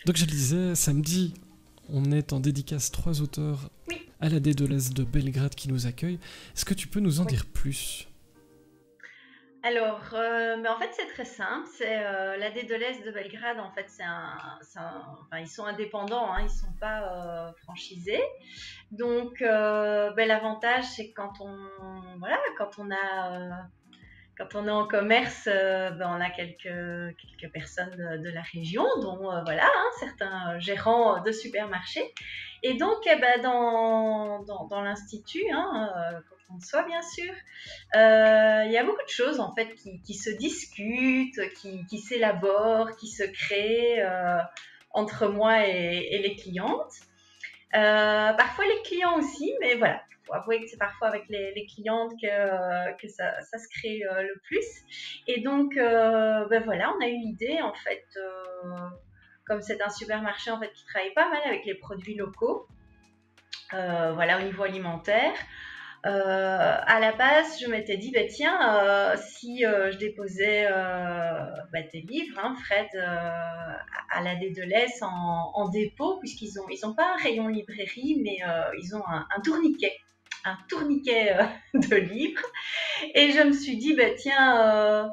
Donc je le disais, samedi, on est en dédicace 3 auteurs Oui, à la D2S de Belgrade qui nous accueillent. Est-ce que tu peux nous en oui. dire plus? Alors, mais en fait, c'est très simple. C'est la D2S de Belgrade. En fait, enfin, ils sont indépendants, hein, ils sont pas franchisés. Donc, l'avantage, c'est que voilà, quand on est en commerce, on a quelques personnes de la région, dont voilà, hein, certains gérants de supermarchés. Et donc, dans l'institut, hein, quand on soit bien sûr, il y a beaucoup de choses en fait qui se discutent, qui s'élaborent, qui se créent entre moi et les clientes. Parfois les clients aussi, mais voilà, faut avouer que c'est parfois avec les clientes que ça se crée le plus. Et donc, voilà, on a eu l'idée en fait, comme c'est un supermarché en fait qui travaille pas mal avec les produits locaux, voilà, au niveau alimentaire. À la base, je m'étais dit, bah, tiens, si je déposais tes livres, hein, Fred, à la D2S en dépôt, ils ont pas un rayon librairie, mais ils ont un tourniquet de livres. Et je me suis dit, bah, tiens,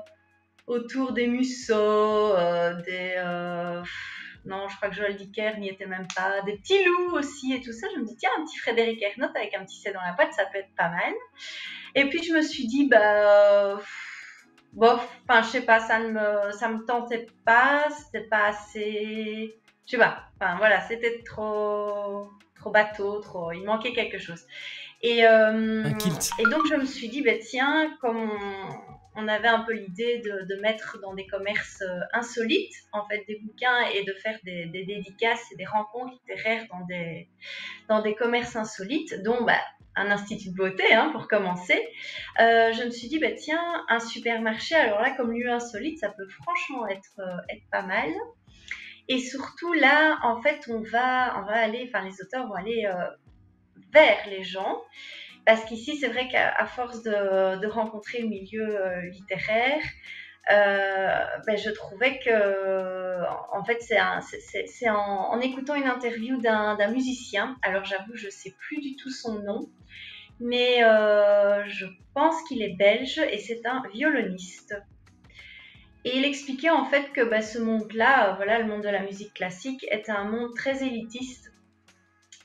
autour des Musso, non, je crois que Joël Dicker n'y était même pas, des petits loups aussi et tout ça. Je me dis, tiens, un petit Frédéric Ernotte avec un petit C dans la boîte, ça peut être pas mal. Et puis je me suis dit, bof, enfin, je sais pas, ça me tentait pas, c'était pas assez, je sais pas, enfin voilà, c'était trop bateau, il manquait quelque chose. Et, Un euh, kilt. et donc je me suis dit, bah, tiens, comme on avait un peu l'idée de mettre dans des commerces insolites, en fait, des bouquins et de faire des dédicaces et des rencontres littéraires dans des commerces insolites, dont un institut de beauté, hein, pour commencer. Je me suis dit, bah, tiens, un supermarché, alors là, comme lieu insolite, ça peut franchement être pas mal. Et surtout, là, en fait, on va aller, enfin, les auteurs vont aller vers les gens. Parce qu'ici, c'est vrai qu'à force de rencontrer le milieu littéraire, je trouvais que, en fait, c'est en écoutant une interview d'un musicien. Alors, j'avoue, je sais plus du tout son nom, mais je pense qu'il est belge et c'est un violoniste. Et il expliquait en fait que ce monde-là, voilà, le monde de la musique classique, est un monde très élitiste.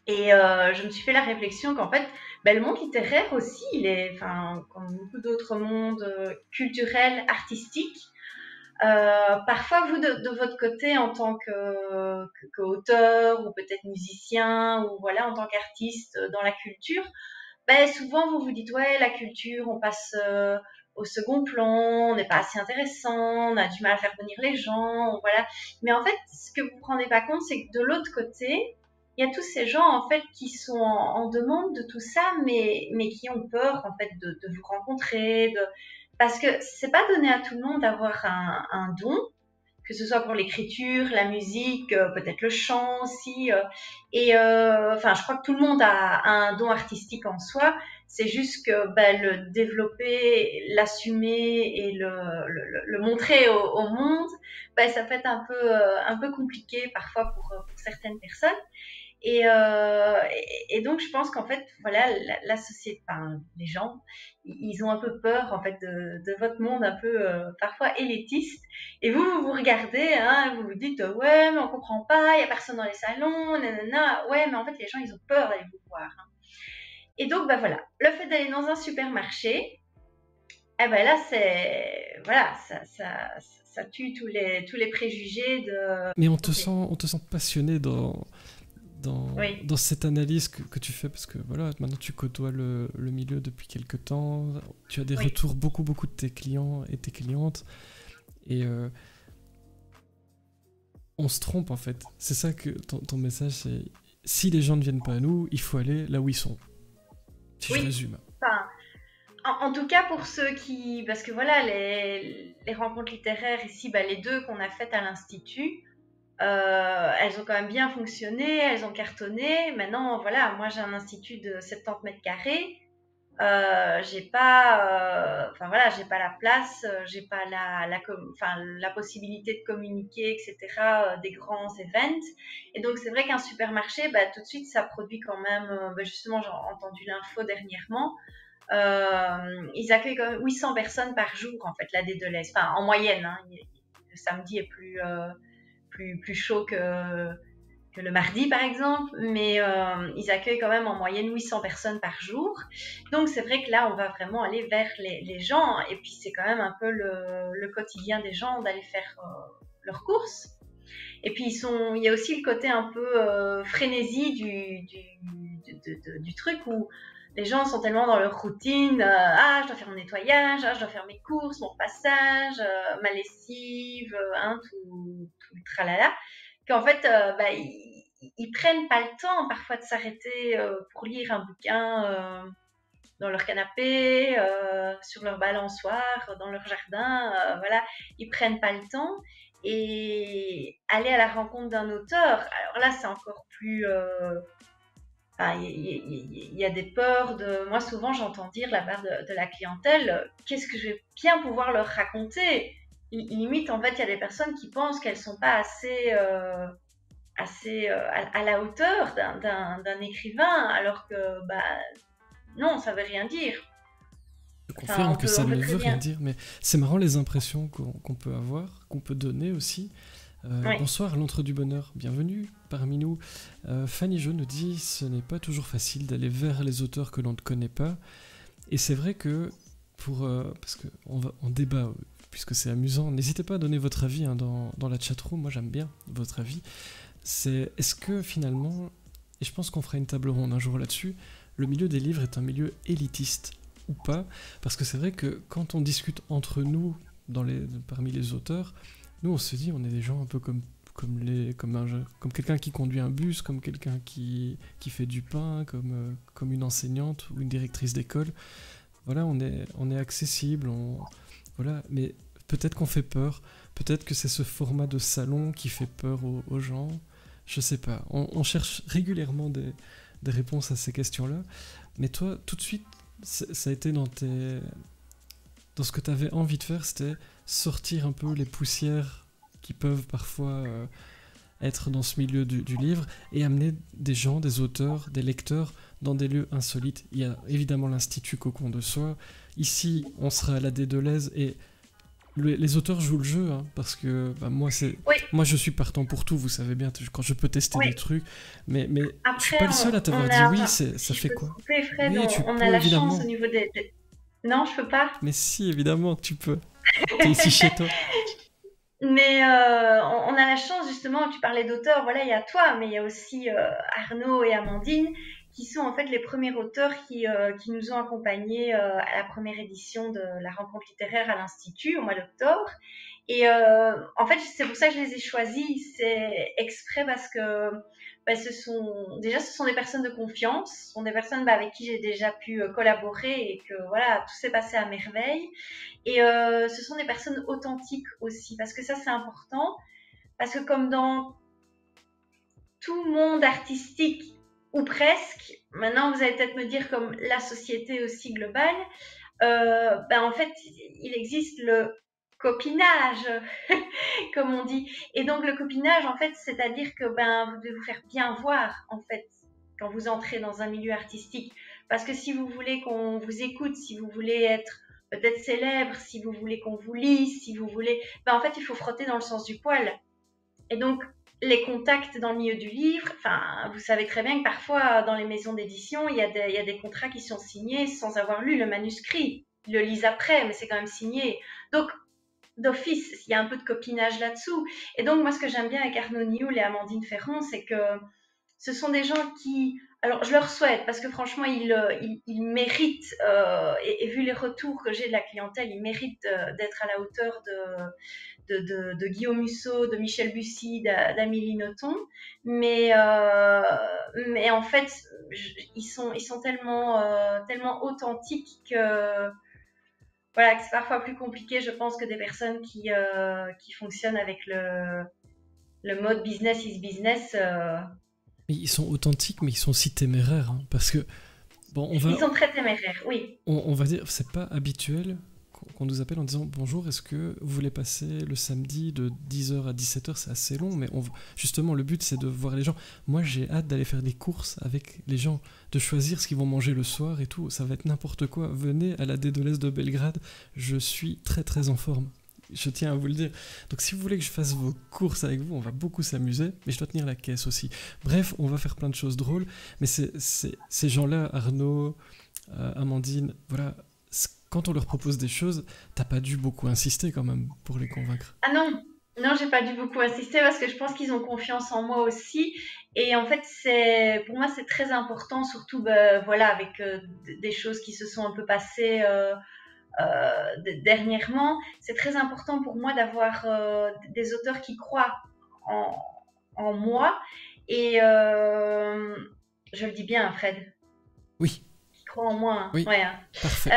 Et je me suis fait la réflexion qu'en fait, le monde littéraire aussi, il est, enfin, comme beaucoup d'autres mondes culturels, artistiques. Parfois, vous, de votre côté, en tant qu'auteur ou peut-être musicien ou voilà, en tant qu'artiste dans la culture, souvent vous vous dites ouais, la culture, on passe au second plan, on n'est pas assez intéressant, on a du mal à faire venir les gens, voilà. Mais en fait, ce que vous ne vous rendez pas compte, c'est que de l'autre côté, il y a tous ces gens en fait qui sont en demande de tout ça, mais qui ont peur en fait de vous rencontrer, parce que c'est pas donné à tout le monde d'avoir un don, que ce soit pour l'écriture, la musique, peut-être le chant aussi. Enfin, je crois que tout le monde a un don artistique en soi. C'est juste que le développer, l'assumer et le montrer au monde, ça peut être un peu compliqué parfois pour certaines personnes. Et donc, je pense qu'en fait, voilà, la société, enfin, les gens, ils ont un peu peur, en fait, de votre monde un peu, parfois élitiste. Et vous regardez, hein, vous vous dites, ouais, mais on comprend pas, il y a personne dans les salons, nanana. Ouais, mais en fait, les gens, ils ont peur d'aller vous voir, hein. Et donc, voilà, le fait d'aller dans un supermarché, eh ben là, voilà, ça tue tous les préjugés de, Mais ok, on te sent passionné oui, dans cette analyse que tu fais, parce que voilà, maintenant tu côtoies le milieu depuis quelques temps, tu as des oui. retours beaucoup de tes clients et tes clientes, et on se trompe en fait. C'est ça que ton message, c'est si les gens ne viennent pas à nous, il faut aller là où ils sont. Si je Oui, résume. enfin, en tout cas, pour ceux qui, parce que voilà, les rencontres littéraires ici, les deux qu'on a faites à l'Institut, elles ont quand même bien fonctionné, elles ont cartonné. Maintenant, voilà, moi j'ai un institut de 70 mètres carrés. j'ai pas, enfin voilà, j'ai pas la place, j'ai pas la possibilité de communiquer, etc. Des grands events. Et donc c'est vrai qu'un supermarché, bah, tout de suite, ça produit quand même. Bah, justement, j'ai entendu l'info dernièrement. Ils accueillent quand même 800 personnes par jour en fait, la Deleuze. Enfin, en moyenne. Hein, le samedi est plus chaud que le mardi par exemple, mais ils accueillent quand même en moyenne 800 personnes par jour. Donc c'est vrai que là, on va vraiment aller vers les gens, et puis c'est quand même un peu le quotidien des gens d'aller faire leurs courses. Et puis il y a aussi le côté un peu frénésie du truc où les gens sont tellement dans leur routine. Ah, je dois faire mon nettoyage, ah, je dois faire mes courses, mon repassage, ma lessive, hein, tout le tralala, qu'en fait, bah, ils prennent pas le temps parfois de s'arrêter pour lire un bouquin dans leur canapé, sur leur balançoire, dans leur jardin, voilà, ils prennent pas le temps. Et aller à la rencontre d'un auteur, alors là, c'est encore plus. Enfin, il y a des peurs de. Moi, souvent, j'entends dire de la part de la clientèle, qu'est-ce que je vais bien pouvoir leur raconter. Limite, en fait, il y a des personnes qui pensent qu'elles sont pas assez à la hauteur d'un écrivain, alors que bah non, ça veut rien dire. Je Enfin, confirme que ça on peut ne très veut rien bien. dire, mais c'est marrant les impressions qu'on peut avoir, qu'on peut donner aussi. Oui, Bonsoir, l'antre du bonheur, bienvenue parmi nous. Fanny Jo nous dit ce n'est pas toujours facile d'aller vers les auteurs que l'on ne connaît pas. Et c'est vrai que, parce qu'on débat, puisque c'est amusant, n'hésitez pas à donner votre avis hein, dans la chatroom, moi j'aime bien votre avis. C'est est-ce que finalement, et je pense qu'on fera une table ronde un jour là-dessus, le milieu des livres est un milieu élitiste ou pas? Parce que c'est vrai que quand on discute entre nous, parmi les auteurs, nous on se dit on est des gens un peu comme quelqu'un qui conduit un bus, comme quelqu'un qui fait du pain, comme une enseignante ou une directrice d'école. Voilà, on est accessible, voilà, mais peut-être qu'on fait peur, peut-être que c'est ce format de salon qui fait peur aux gens, je sais pas. On cherche régulièrement des réponses à ces questions-là, mais toi, tout de suite, ça a été dans ce que tu avais envie de faire, c'était sortir un peu les poussières qui peuvent parfois être dans ce milieu du livre et amener des gens, des auteurs, des lecteurs dans des lieux insolites. Il y a évidemment l'Institut Cocon de Soi. Ici, on sera à la Deleuze et les auteurs jouent le jeu, hein, parce que bah, oui, moi je suis partant pour tout, vous savez bien, quand je peux tester des oui. trucs, mais je suis Après, pas le seul à t'avoir on dit a, oui, enfin, ça si je fait peux te quoi? couper, Fred, Oui, tu on a peux la chance au évidemment, niveau Non, je peux pas. mais si, évidemment que tu peux. T'es ici chez toi. Mais on a la chance, justement, tu parlais d'auteurs, voilà, il y a toi, mais il y a aussi Arnaud et Amandine, qui sont en fait les premiers auteurs qui nous ont accompagnés à la première édition de la rencontre littéraire à l'Institut au mois d'octobre. Et en fait, c'est pour ça que je les ai choisis. C'est exprès parce que bah, ce sont des personnes de confiance, ce sont des personnes bah, avec qui j'ai déjà pu collaborer et que voilà, tout s'est passé à merveille. Et ce sont des personnes authentiques aussi, parce que ça c'est important, parce que comme dans tout monde artistique, ou presque, maintenant vous allez peut-être me dire comme la société aussi globale, ben en fait il existe le copinage, comme on dit. Et donc le copinage, en fait, c'est-à-dire que ben, vous devez vous faire bien voir, en fait, quand vous entrez dans un milieu artistique. Parce que si vous voulez qu'on vous écoute, si vous voulez être peut-être célèbre, si vous voulez qu'on vous lise, si vous voulez... Ben, en fait, il faut frotter dans le sens du poil. Et donc, les contacts dans le milieu du livre, enfin, vous savez très bien que parfois, dans les maisons d'édition, il y a des contrats qui sont signés sans avoir lu le manuscrit. Ils le lisent après, mais c'est quand même signé. Donc, d'office, il y a un peu de copinage là-dessous. Et donc, moi, ce que j'aime bien avec Arnaud Nioul et Amandine Ferron, c'est que ce sont des gens qui... Alors, je leur souhaite, parce que franchement, ils méritent, et vu les retours que j'ai de la clientèle, ils méritent d'être à la hauteur de Guillaume Musso, de Michel Bussy, d'Amélie Nothomb. Mais en fait, ils sont tellement authentiques que voilà, que c'est parfois plus compliqué, je pense, que des personnes qui fonctionnent avec le mode business is business. Mais ils sont authentiques, mais ils sont aussi téméraires, hein, parce que Bon, Ils sont très téméraires, oui. on va dire, c'est pas habituel qu'on nous appelle en disant bonjour, est-ce que vous voulez passer le samedi de 10h à 17h, c'est assez long, mais justement le but c'est de voir les gens. Moi j'ai hâte d'aller faire des courses avec les gens, de choisir ce qu'ils vont manger le soir et tout, ça va être n'importe quoi. Venez à la D2S de Belgrade, je suis très très en forme. Je tiens à vous le dire. Donc si vous voulez que je fasse vos courses avec vous, on va beaucoup s'amuser, mais je dois tenir la caisse aussi. Bref, on va faire plein de choses drôles, mais ces gens-là, Arnaud, Amandine, voilà, quand on leur propose des choses, t'as pas dû beaucoup insister quand même pour les convaincre. Ah non, non, j'ai pas dû beaucoup insister parce que je pense qu'ils ont confiance en moi aussi. Et en fait, pour moi, c'est très important, surtout, ben, voilà, avec des choses qui se sont un peu passées dernièrement. C'est très important pour moi d'avoir des auteurs qui croient en, en moi. Et je le dis bien, hein, Fred, Oui, qui croient en moi, hein. oui, Ouais, hein. parfait.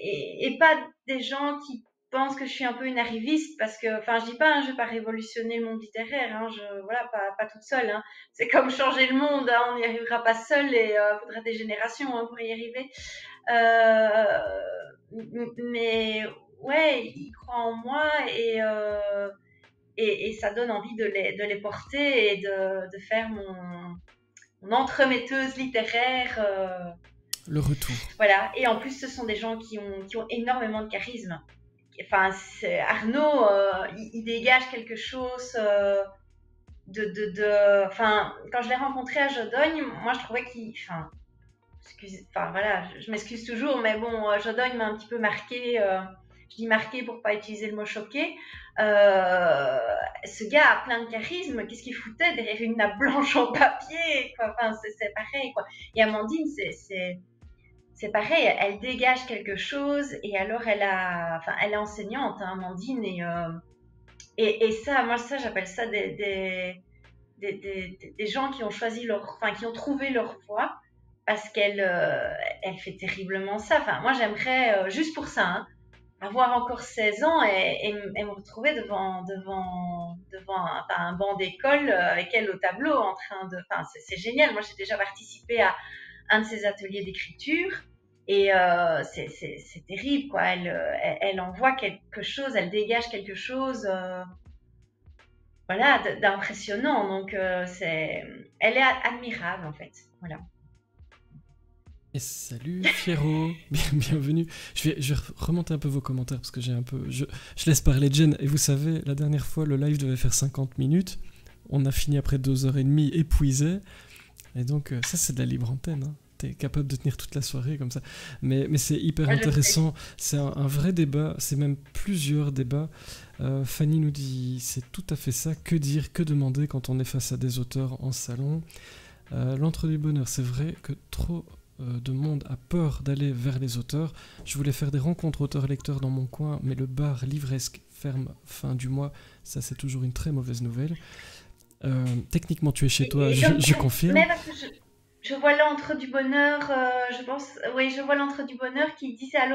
Et pas des gens qui pensent que je suis un peu une arriviste parce que, enfin, je dis pas, hein, je vais pas révolutionner le monde littéraire, hein, voilà, pas toute seule, hein. C'est comme changer le monde, hein, on n'y arrivera pas seul et il faudra des générations, hein, pour y arriver. Mais ouais, ils croient en moi et ça donne envie de les porter et de faire mon entremetteuse littéraire. Le retour. Voilà. Et en plus, ce sont des gens qui ont énormément de charisme. Enfin, Arnaud, il dégage quelque chose enfin, quand je l'ai rencontré à Jodogne, moi, je trouvais enfin, enfin voilà, je m'excuse toujours, mais bon, Jodogne m'a un petit peu marqué. Je dis marqué pour pas utiliser le mot choqué. Ce gars a plein de charisme. Qu'est-ce qu'il foutait derrière une nappe blanche en papier, quoi. Enfin, c'est pareil, quoi. Et Amandine, c'est pareil, elle dégage quelque chose et alors enfin, elle est enseignante, hein, Amandine, et ça, moi, ça, j'appelle ça des gens qui ont enfin, qui ont trouvé leur voie parce elle fait terriblement ça. Enfin, moi, j'aimerais, juste pour ça, hein, avoir encore 16 ans et me retrouver devant un banc d'école avec elle au tableau en train de. Enfin, c'est génial. Moi, j'ai déjà participé à un de ses ateliers d'écriture et c'est terrible, quoi. Elle envoie quelque chose, elle dégage quelque chose, voilà, d'impressionnant. Donc, elle est admirable, en fait. Voilà. Et salut Fiero, bienvenue. Je vais remonter un peu vos commentaires parce que j'ai un peu. Je laisse parler Jen. Et vous savez, la dernière fois, le live devait faire 50 minutes. On a fini après 2h30 épuisé. Et donc, ça, c'est de la libre antenne. Hein. T'es capable de tenir toute la soirée comme ça. Mais c'est hyper intéressant. C'est un vrai débat. C'est même plusieurs débats. Fanny nous dit c'est tout à fait ça. Que dire, que demander quand on est face à des auteurs en salon. L'entre du bonheur, c'est vrai que trop de monde a peur d'aller vers les auteurs. Je voulais faire des rencontres auteurs-lecteurs dans mon coin, mais le bar livresque ferme fin du mois. Ça, c'est toujours une très mauvaise nouvelle. Techniquement, tu es chez toi, je confirme. Mais parce que je vois l'entre du bonheur, je pense, oui, je vois l'entre du bonheur qui dit c'est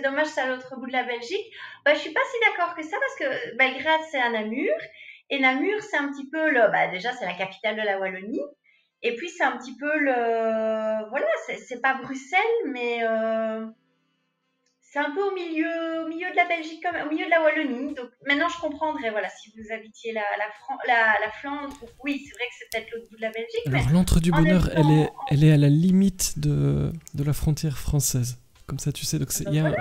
dommage, c'est à l'autre bout de la Belgique. Bah, je suis pas si d'accord que ça parce que Belgrade, c'est à Namur. Et Namur, c'est un petit peu bah, déjà, c'est la capitale de la Wallonie. Et puis, c'est un petit peu voilà, c'est pas Bruxelles, mais c'est un peu au milieu de la Belgique, au milieu de la Wallonie. Donc maintenant, je comprendrais, voilà, si vous habitiez la Flandre, oui, c'est vrai que c'est peut-être l'autre bout de la Belgique, mais Alors, l'entre du en même bonheur, temps, elle est à la limite de la frontière française. Comme ça, tu sais. Donc, il voilà.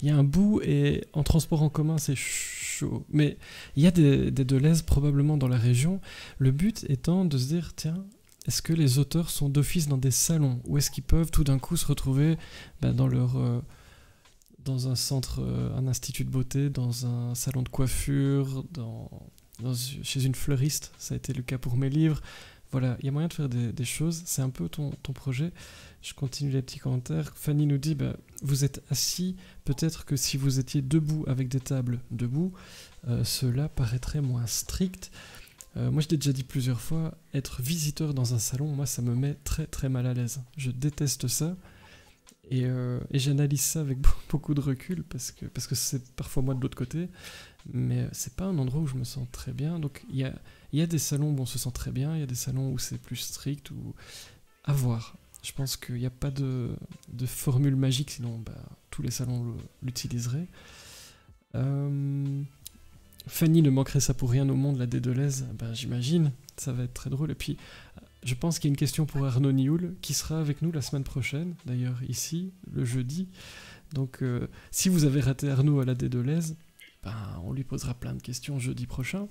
y a un bout et en transport en commun, c'est chaud. Mais il y a des Deleuze probablement dans la région. Le but étant de se dire, tiens, est-ce que les auteurs sont d'office dans des salons ou est-ce qu'ils peuvent tout d'un coup se retrouver dans un centre, un institut de beauté, dans un salon de coiffure, chez une fleuriste. Ça a été le cas pour mes livres. Voilà, il y a moyen de faire des choses. C'est un peu ton projet. Je continue les petits commentaires. Fanny nous dit, vous êtes assis. Peut-être que si vous étiez debout avec des tables debout, cela paraîtrait moins strict. Moi, je l'ai déjà dit plusieurs fois, être visiteur dans un salon, moi, ça me met très très mal à l'aise. Je déteste ça. Et j'analyse ça avec beaucoup de recul parce que c'est parfois moi de l'autre côté. mais c'est pas un endroit où je me sens très bien. Donc il y a des salons où on se sent très bien, il y a des salons où c'est plus strict, ou à voir. Je pense qu'il n'y a pas de formule magique, sinon bah, tous les salons l'utiliseraient. Fanny ne manquerait ça pour rien au monde, la Dédelaise, ben, j'imagine, ça va être très drôle. Et puis, je pense qu'il y a une question pour Arnaud Nioul, qui sera avec nous la semaine prochaine, d'ailleurs ici, le jeudi. Donc, si vous avez raté Arnaud à la Dédelaise, ben, on lui posera plein de questions jeudi prochain.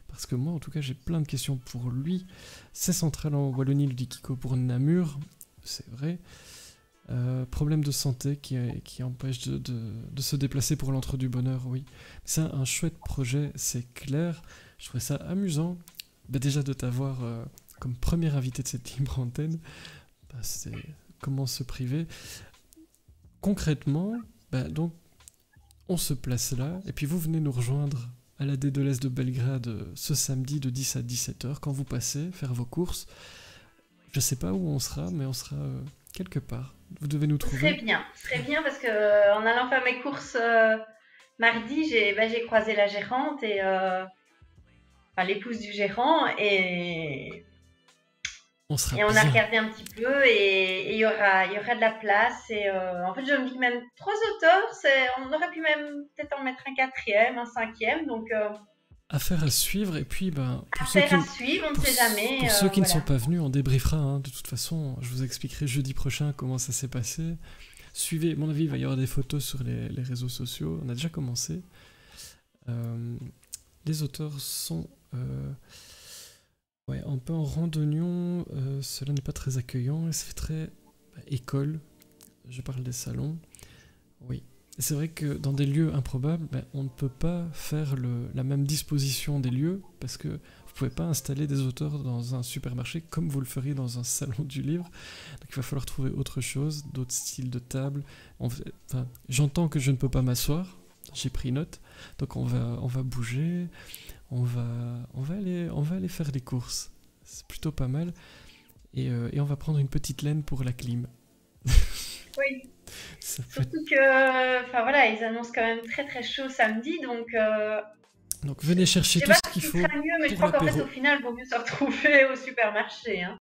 Parce que moi, en tout cas, j'ai plein de questions pour lui. C'est central en Wallonie, le dit Kiko, pour Namur, c'est vrai. Problème de santé qui empêche de se déplacer pour l'Entre du Bonheur, oui. C'est un chouette projet, c'est clair. Je trouvais ça amusant. Bah, déjà de t'avoir comme première invité de cette libre antenne, bah, c'est comment se priver. Concrètement, bah, donc, on se place là, et puis vous venez nous rejoindre à la Dédelaise de Belgrade ce samedi de 10 à 17h, quand vous passez, faire vos courses. Je sais pas où on sera, mais on sera quelque part. Vous devez nous trouver. Ce serait bien parce que en allant faire mes courses mardi, j'ai croisé la gérante et enfin, l'épouse du gérant On sera et on a bien. regardé un petit peu et il y aura de la place et en fait je me dis que même 3 auteurs, on aurait pu même peut-être en mettre un quatrième, un cinquième, donc Affaire à suivre, et puis ben, affaire à suivre, on ne sait jamais, pour ceux qui ne sont voilà. pas venus, on débriefera, hein. De toute façon, je vous expliquerai jeudi prochain comment ça s'est passé. Suivez, à mon avis, il va y avoir des photos sur les réseaux sociaux, on a déjà commencé. Les auteurs sont ouais, un peu en randonnion, cela n'est pas très accueillant, et ça fait très école, je parle des salons, oui. Et c'est vrai que dans des lieux improbables, ben, on ne peut pas faire la même disposition des lieux, parce que vous pouvez pas installer des auteurs dans un supermarché comme vous le feriez dans un salon du livre. Donc il va falloir trouver autre chose, d'autres styles de table. Enfin, j'entends que je ne peux pas m'asseoir, j'ai pris note, donc on va bouger, on va aller faire des courses. C'est plutôt pas mal. Et on va prendre une petite laine pour la clim. Oui. Ça peut être... Surtout que, enfin voilà, ils annoncent quand même très très chaud samedi, donc Donc venez je chercher sais tout pas ce qu'il ce qui sera faut mieux, mais je pour crois qu'en fait l'apéro. au final, il vaut mieux se retrouver au supermarché, hein.